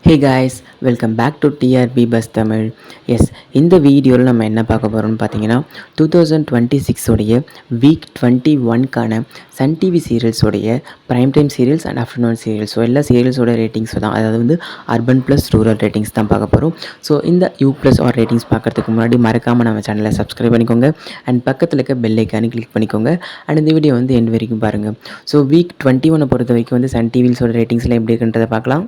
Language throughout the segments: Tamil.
Hey guys, welcome back to TRP buzz Tamil. Yes, இந்த வீடியோவில் நம்ம என்ன பார்க்க போகிறோம்னு பார்த்தீங்கன்னா 2026 உடைய வீக் 21க்கான சன் டிவி சீரியல்ஸோடைய prime time serials and afternoon serials. So எல்லா சீரியல்ஸோட ரேட்டிங்ஸ் தான், அதாவது வந்து அர்பன் ப்ளஸ் ரூரல் ரேட்டிங்ஸ் தான் பார்க்க போகிறோம். ஸோ இந்த U+R ரேட்டிங்ஸ் பார்க்குறதுக்கு முன்னாடி மறக்காமல் நம்ம சேனலை சப்ஸ்கிரைப் பண்ணிக்கோங்க அண்ட் பக்கத்தில் இருக்க பெல் ஐக்கானு கிளிக் பண்ணிக்கோங்க. அண்ட் இந்த வீடியோ வந்து எண்ட் வரைக்கும் பாருங்கள். ஸோ வீக் 21 பொறுத்த வரைக்கும் வந்து சன் டிவிஸோட ரேட்டிங்ஸில் எப்படி இருக்குன்றதை பார்க்கலாம்.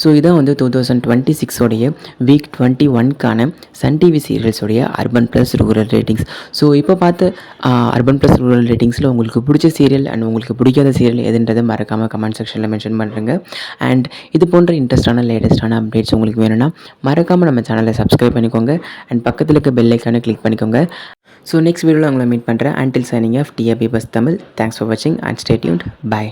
ஸோ இதான் வந்து 2026 உடைய வீக் 21க்கான சன் டிவி சீரியல்ஸோடைய urban plus rural ratings. So இப்போ பார்த்த அர்பன் ப்ளஸ் ரூரல் ரேட்டிங்ஸில் உங்களுக்கு பிடிச்ச சீரியல் அண்ட் உங்களுக்கு பிடிக்காத சீரியல் எதுன்றதை மறக்காமல் கமெண்ட் செக்ஷனில் மென்ஷன் பண்ணுறேங்க. அண்ட் இது போன்ற இன்ட்ரெஸ்டான லேட்டஸ்ட்டான அப்டேட்ஸ் உங்களுக்கு வேணும்னா மறக்காமல் நம்ம சேனலை சப்ஸ்கிரைப் பண்ணிக்கோங்க அண்ட் பக்கத்தில் இருக்க பெல் ஐக்கானை கிளிக் பண்ணிக்கோங்க. ஸோ நெக்ஸ்ட் வீடியோவில் உங்களை மீட் பண்ணுறேன். Until signing off TRP buzz Tamil. Thanks for வாட்சிங் அண்ட் ஸ்டே டியூன்ட். பை.